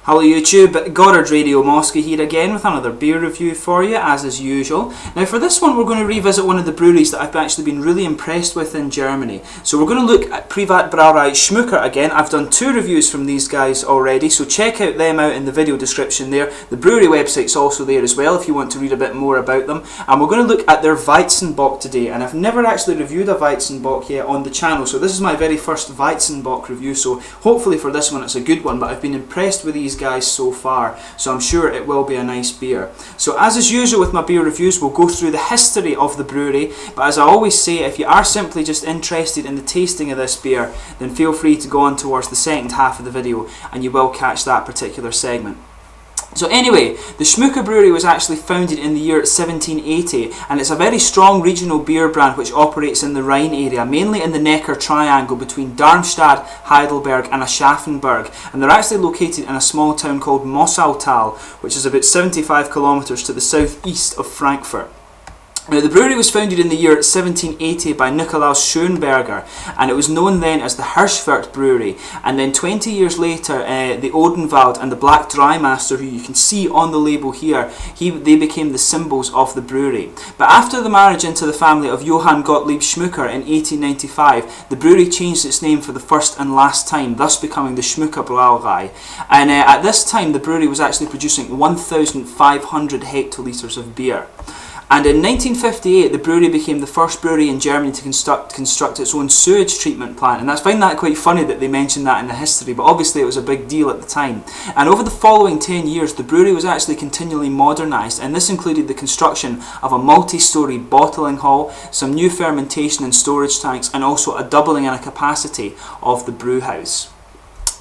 Hello YouTube, Goddard Radio Moscow here again with another beer review for you, as is usual. Now for this one we're going to revisit one of the breweries that I've actually been really impressed with in Germany. So we're going to look at Privat Brauerei Schmucker again. I've done 2 reviews from these guys already, so check out them out in the video description there. The brewery website's also there as well if you want to read a bit more about them. And we're going to look at their Weizen Bock today, and I've never actually reviewed a Weizen Bock yet on the channel, so this is my very first Weizen Bock review, so hopefully for this one it's a good one, but I've been impressed with these guys so far, so I'm sure it will be a nice beer. So as is usual with my beer reviews, we'll go through the history of the brewery, but as I always say, if you are simply just interested in the tasting of this beer, then feel free to go on towards the second half of the video and you will catch that particular segment. So anyway, the Schmucker Brewery was actually founded in the year 1780, and it's a very strong regional beer brand which operates in the Rhine area, mainly in the Neckar Triangle between Darmstadt, Heidelberg and Aschaffenburg, and they're actually located in a small town called Mossautal, which is about 75 kilometres to the southeast of Frankfurt. Now, the brewery was founded in the year 1780 by Nikolaus Schönberger, and it was known then as the Hirschfurt Brewery. And then 20 years later, the Odenwald and the Black Dry Master, who you can see on the label here, they became the symbols of the brewery. But after the marriage into the family of Johann Gottlieb Schmucker in 1895, the brewery changed its name for the first and last time, thus becoming the Schmucker Brauerei. And at this time, the brewery was actually producing 1,500 hectolitres of beer. And in 1958, the brewery became the first brewery in Germany to construct its own sewage treatment plant. And I find that quite funny that they mentioned that in the history, but obviously it was a big deal at the time. And over the following 10 years, the brewery was actually continually modernised, and this included the construction of a multi-storey bottling hall, some new fermentation and storage tanks, and also a doubling in a capacity of the brew house.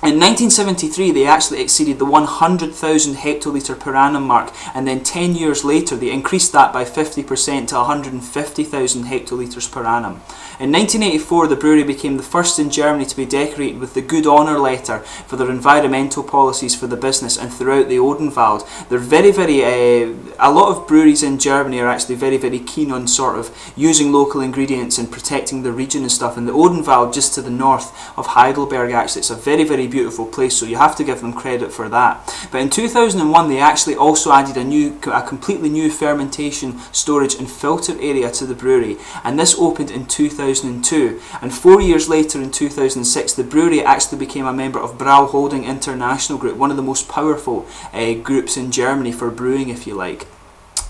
In 1973, they actually exceeded the 100,000 hectolitre per annum mark, and then 10 years later they increased that by 50% to 150,000 hectolitres per annum. In 1984, the brewery became the first in Germany to be decorated with the Good Honour Letter for their environmental policies for the business and throughout the Odenwald. They're a lot of breweries in Germany are actually very keen on sort of using local ingredients and protecting the region and stuff, and the Odenwald just to the north of Heidelberg, actually, it's a very beautiful place, so you have to give them credit for that. But in 2001 they actually also added a completely new fermentation, storage and filter area to the brewery, and this opened in 2002, and 4 years later in 2006 the brewery actually became a member of Brau Holding International Group, one of the most powerful groups in Germany for brewing, if you like.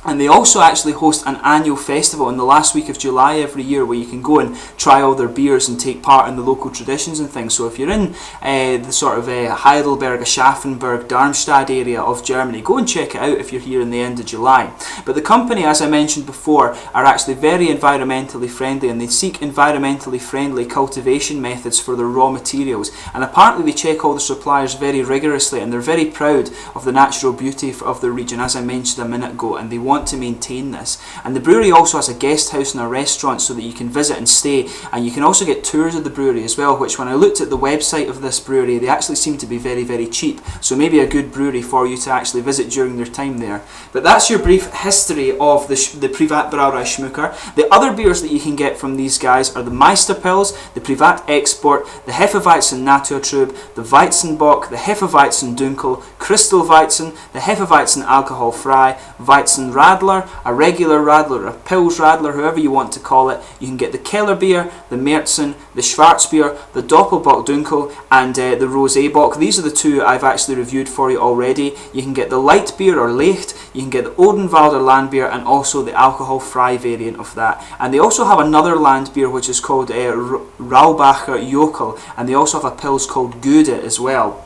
And they also actually host an annual festival in the last week of July every year where you can go and try all their beers and take part in the local traditions and things. So if you're in the sort of Heidelberg, Aschaffenburg, Darmstadt area of Germany, go and check it out if you're here in the end of July. But the company, as I mentioned before, are actually very environmentally friendly, and they seek environmentally friendly cultivation methods for their raw materials. And apparently they check all the suppliers very rigorously, and they're very proud of the natural beauty of the region, as I mentioned a minute ago, and they want to maintain this. And the brewery also has a guest house and a restaurant so that you can visit and stay, and you can also get tours of the brewery as well, which when I looked at the website of this brewery, they actually seem to be very cheap, so maybe a good brewery for you to actually visit during their time there. But that's your brief history of the Privat Brauerei Schmucker. The other beers that you can get from these guys are the Meisterpils, the Privat Export, the Hefeweizen Naturtrüb, the Weizen Bock, the Hefeweizen Dunkel, Crystal Weizen, the Hefeweizen Alkoholfrei, Weizen Radler, a regular Radler, a Pils Radler, however you want to call it. You can get the Keller beer, the Märzen, the Schwarzbier, the Doppelbock Dunkel, and the Rosé Bock. These are the 2 I've actually reviewed for you already. You can get the light beer or Licht, you can get the Odenwalder Landbier, and also the alcohol-free variant of that. And they also have another land beer which is called Raubacher Jokel, and they also have a Pils called Gude as well.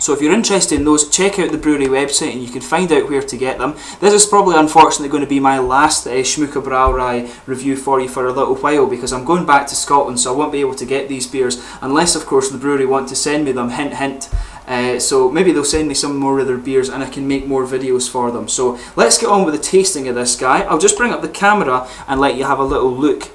So if you're interested in those, check out the brewery website and you can find out where to get them. This is probably unfortunately going to be my last Schmucker Brauerei review for you for a little while, because I'm going back to Scotland, so I won't be able to get these beers unless of course the brewery want to send me them, hint hint. So maybe they'll send me some more of their beers and I can make more videos for them. So let's get on with the tasting of this guy. I'll just bring up the camera and let you have a little look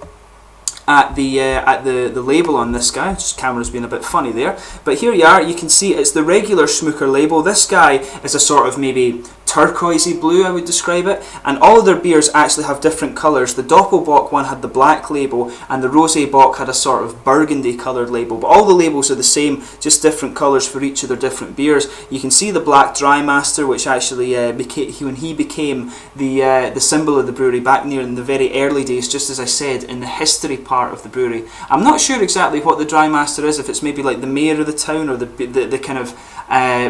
at the label on this guy. Just camera's being a bit funny there, but here you are. You can see it's the regular Schmucker label. This guy is a sort of maybe turquoisey blue, I would describe it. And all of their beers actually have different colours. The Doppelbock one had the black label, and the Rosé Bock had a sort of burgundy coloured label. But all the labels are the same, just different colours for each of their different beers. You can see the Black Dry Master, which actually when he became the symbol of the brewery back near in the very early days, just as I said, in the history part of the brewery. I'm not sure exactly what the Dry Master is, if it's maybe like the mayor of the town or the kind of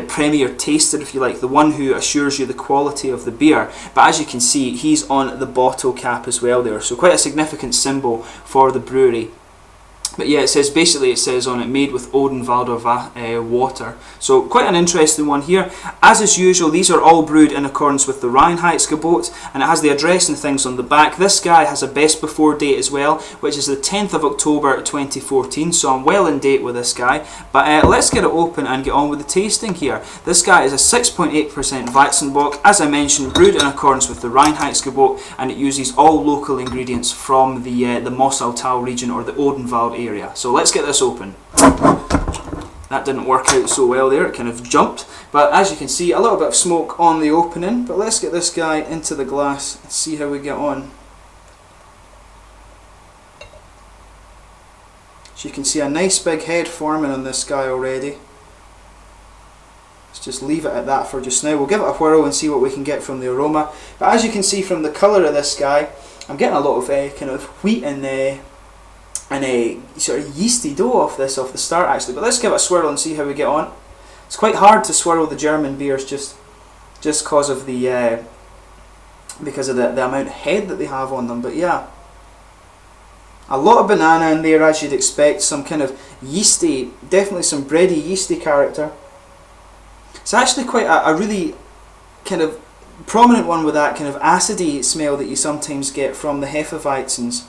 premier taster, if you like, the one who assures you the quality of the beer. But as you can see, he's on the bottle cap as well there, so quite a significant symbol for the brewery. But yeah, it says on it, made with Odenwalder water. So quite an interesting one here. As is usual, these are all brewed in accordance with the Reinheitsgebot, and it has the address and things on the back. This guy has a best before date as well, which is the 10th of October 2014, so I'm well in date with this guy. But let's get it open and get on with the tasting here. This guy is a 6.8% Weizen Bock, as I mentioned, brewed in accordance with the Reinheitsgebot, and it uses all local ingredients from the Mossautal region, or the Odenwald area. So let's get this open. That didn't work out so well there, it kind of jumped, but as you can see, a little bit of smoke on the opening. But let's get this guy into the glass and see how we get on. So you can see a nice big head forming on this guy already. Let's just leave it at that for just now. We'll give it a whirl and see what we can get from the aroma. But as you can see from the colour of this guy, I'm getting a lot of kind of wheat and a sort of yeasty dough off the start actually. But let's give it a swirl and see how we get on. It's quite hard to swirl the German beers just because of the amount of head that they have on them. But yeah, a lot of banana in there, as you'd expect. Some kind of yeasty, definitely some bready yeasty character. It's actually quite a really kind of prominent one with that kind of acidy smell that you sometimes get from the Hefeweizens.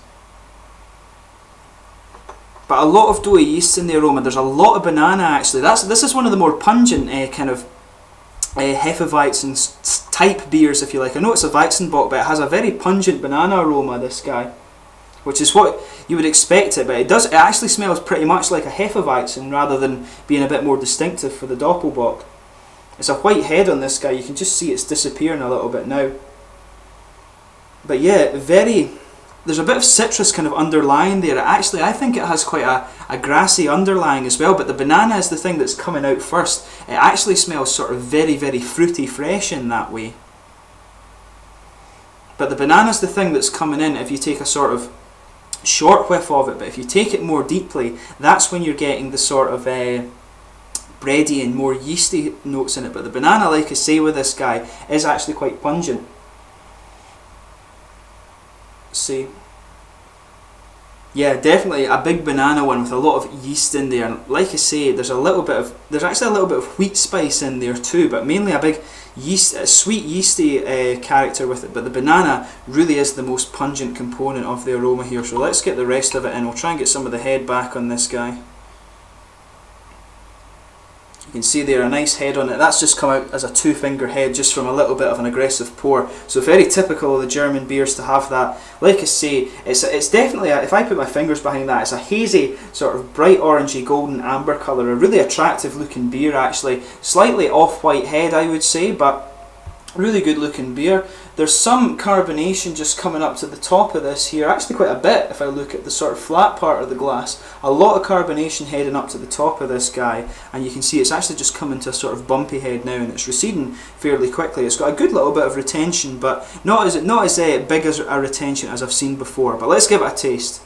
But a lot of doughy yeast in the aroma. There's a lot of banana actually. This is one of the more pungent kind of Hefeweizen type beers, if you like. I know it's a Weizen Bock, but it has a very pungent banana aroma, this guy, which is what you would expect it. But it actually smells pretty much like a Hefeweizen rather than being a bit more distinctive for the Doppelbock. It's a white head on this guy. You can just see it's disappearing a little bit now. But yeah, there's a bit of citrus kind of underlying there. Actually, I think it has quite a grassy underlying as well, but the banana is the thing that's coming out first. It actually smells sort of very, very fruity fresh in that way. But the banana's the thing that's coming in if you take a sort of short whiff of it, but if you take it more deeply, that's when you're getting the sort of bready and more yeasty notes in it. But the banana, like I say with this guy, is actually quite pungent. See, yeah, definitely a big banana one with a lot of yeast in there. And like I say, there's actually a little bit of wheat spice in there too, but mainly a big sweet yeasty character with it. But the banana really is the most pungent component of the aroma here. So let's get the rest of it in. We'll try and get some of the head back on this guy. You can see there a nice head on it. That's just come out as a two-finger head just from a little bit of an aggressive pour. So very typical of the German beers to have that. Like I say, it's definitely, if I put my fingers behind that, it's a hazy, sort of bright orangey golden amber colour. A really attractive looking beer actually. Slightly off-white head I would say, but really good looking beer. There's some carbonation just coming up to the top of this here, actually quite a bit if I look at the sort of flat part of the glass. A lot of carbonation heading up to the top of this guy, and you can see it's actually just coming to a sort of bumpy head now, and it's receding fairly quickly. It's got a good little bit of retention, but not as big as a retention as I've seen before. But let's give it a taste.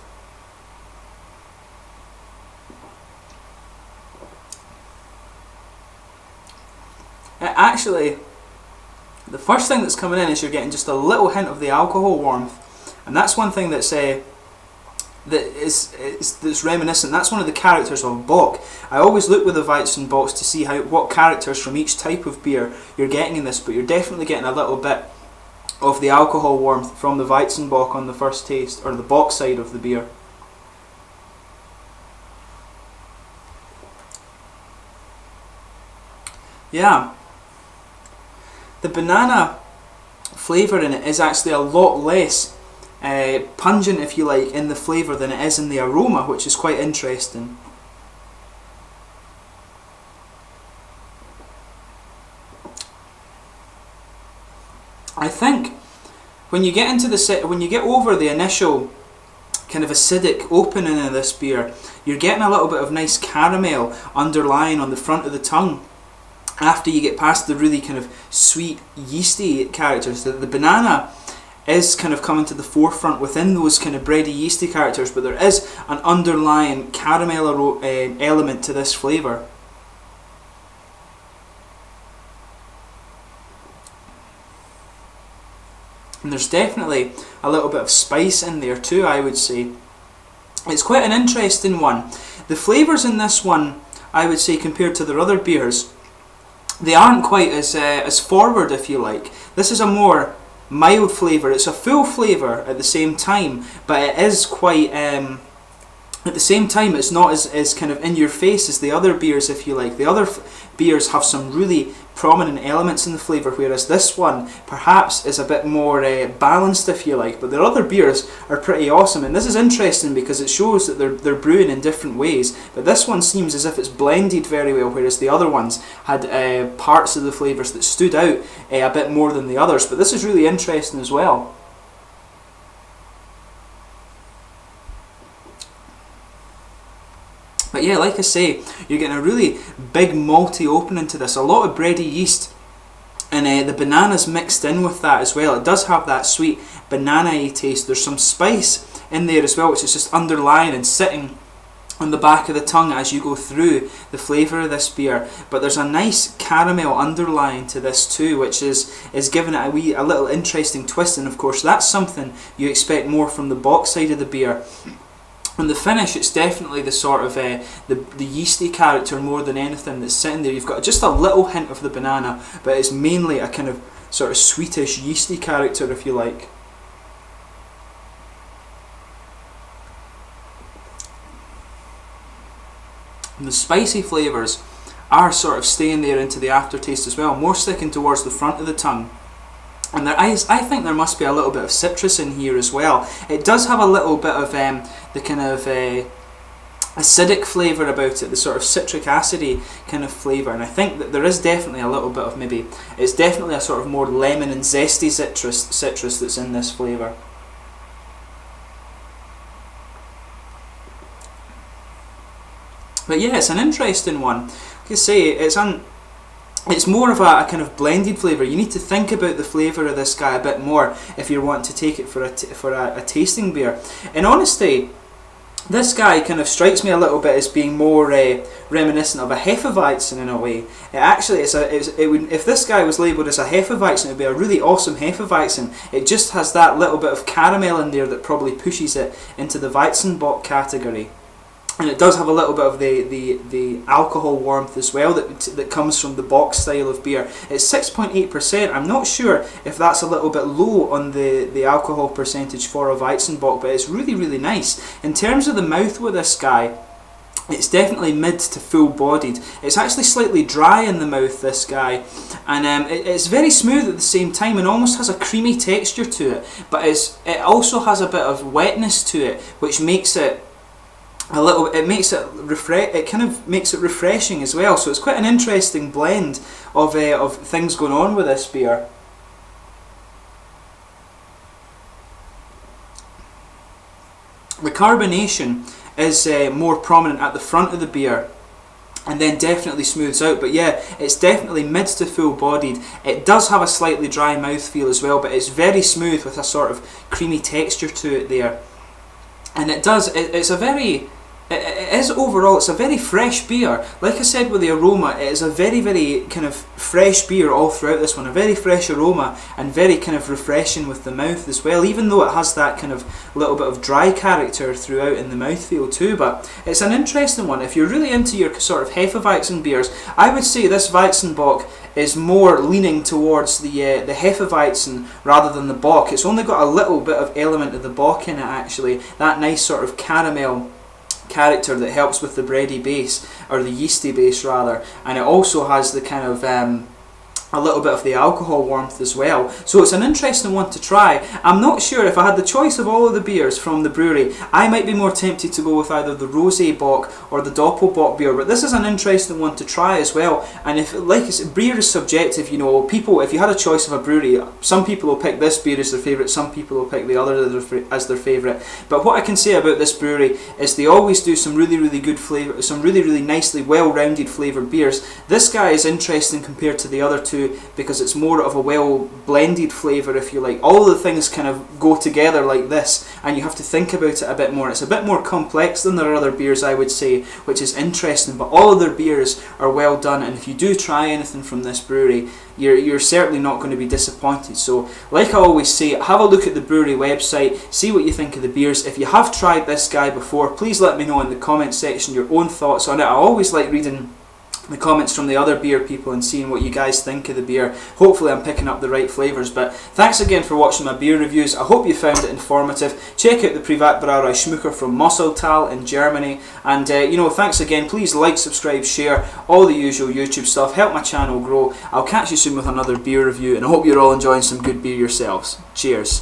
Actually, the first thing that's coming in is you're getting just a little hint of the alcohol warmth, and that's one thing that's reminiscent. That's one of the characters of Bock. I always look with the Weizen Bocks to see what characters from each type of beer you're getting in this, but you're definitely getting a little bit of the alcohol warmth from the Weizen Bock on the first taste, or the Bock side of the beer. Yeah. The banana flavour in it is actually a lot less pungent, if you like, in the flavour than it is in the aroma, which is quite interesting. I think when you get into when you get over the initial kind of acidic opening of this beer, you're getting a little bit of nice caramel underlying on the front of the tongue. After you get past the really kind of sweet, yeasty characters, the banana is kind of coming to the forefront within those kind of bready, yeasty characters, but there is an underlying caramel element to this flavour. And there's definitely a little bit of spice in there too, I would say. It's quite an interesting one. The flavours in this one, I would say, compared to their other beers, they aren't quite as forward, if you like. This is a more mild flavour. It's a full flavour at the same time, but it is quite... at the same time, it's not as kind of in your face as the other beers, if you like. The other beers have some really prominent elements in the flavour, whereas this one perhaps is a bit more balanced, if you like. But their other beers are pretty awesome, and this is interesting because it shows that they're brewing in different ways. But this one seems as if it's blended very well, whereas the other ones had parts of the flavours that stood out a bit more than the others. But this is really interesting as well. But yeah, like I say, you're getting a really big malty opening to this. A lot of bready yeast, and the banana's mixed in with that as well. It does have that sweet banana-y taste. There's some spice in there as well, which is just underlying and sitting on the back of the tongue as you go through the flavour of this beer. But there's a nice caramel underlying to this too, which is giving it a little interesting twist. And of course, that's something you expect more from the Bock side of the beer. On the finish, it's definitely the sort of the yeasty character more than anything that's sitting there. You've got just a little hint of the banana, but it's mainly a kind of sort of sweetish yeasty character, if you like. And the spicy flavours are sort of staying there into the aftertaste as well, more sticking towards the front of the tongue. And I think there must be a little bit of citrus in here as well. It does have a little bit of the kind of acidic flavour about it, the sort of citric acidy kind of flavour. And I think that there is definitely a little bit of it's definitely a sort of more lemon and zesty citrus that's in this flavour. But yeah, it's an interesting one. Like I say, it's more of a kind of blended flavour. You need to think about the flavour of this guy a bit more if you want to take it for a tasting beer. In honesty, this guy kind of strikes me a little bit as being more reminiscent of a Hefeweizen in a way. It actually if this guy was labelled as a Hefeweizen, it would be a really awesome Hefeweizen. It just has that little bit of caramel in there that probably pushes it into the Weizen Bock category. And it does have a little bit of the alcohol warmth as well that comes from the Bock style of beer. It's 6.8%. I'm not sure if that's a little bit low on the alcohol percentage for a Weizen Bock, but it's really, really nice. In terms of the mouth with this guy, it's definitely mid to full bodied. It's actually slightly dry in the mouth, this guy, and it's very smooth at the same time and almost has a creamy texture to it, but it also has a bit of wetness to it, which makes it kind of makes it refreshing as well. So it's quite an interesting blend of things going on with this beer. The carbonation is more prominent at the front of the beer, and then definitely smooths out. But yeah, it's definitely mid to full bodied. It does have a slightly dry mouthfeel as well, but it's very smooth with a sort of creamy texture to it there. And it is overall, it's a very fresh beer. Like I said with the aroma, it is a very, very kind of fresh beer all throughout this one. A very fresh aroma and very kind of refreshing with the mouth as well, even though it has that kind of little bit of dry character throughout in the mouthfeel too. But it's an interesting one. If you're really into your sort of Hefeweizen beers, I would say this Weizen Bock is more leaning towards the Hefeweizen rather than the Bock. It's only got a little bit of element of the Bock in it actually, that nice sort of caramel character that helps with the bready base, or the yeasty base rather, and it also has the kind of a little bit of the alcohol warmth as well. So it's an interesting one to try. I'm not sure if I had the choice of all of the beers from the brewery, I might be more tempted to go with either the Rosé Bock or the Doppelbock beer, but this is an interesting one to try as well. And if, like I said, beer is subjective, you know, people, if you had a choice of a brewery, some people will pick this beer as their favourite, some people will pick the other as their favourite. But what I can say about this brewery is they always do some really, really good flavour, some really, really nicely well-rounded flavoured beers. This guy is interesting compared to the other two, because it's more of a well blended flavour, if you like. All of the things kind of go together like this, and you have to think about it a bit more. It's a bit more complex than their other beers, I would say, which is interesting, but all of their beers are well done, and if you do try anything from this brewery, you're certainly not going to be disappointed. So like I always say, have a look at the brewery website, see what you think of the beers. If you have tried this guy before, please let me know in the comment section your own thoughts on it. I always like reading the comments from the other beer people and seeing what you guys think of the beer. Hopefully I'm picking up the right flavours. But thanks again for watching my beer reviews. I hope you found it informative. Check out the Privat Brauerei Schmucker from Mossautal in Germany. And you know, thanks again. Please like, subscribe, share, all the usual YouTube stuff. Help my channel grow. I'll catch you soon with another beer review, and I hope you're all enjoying some good beer yourselves. Cheers.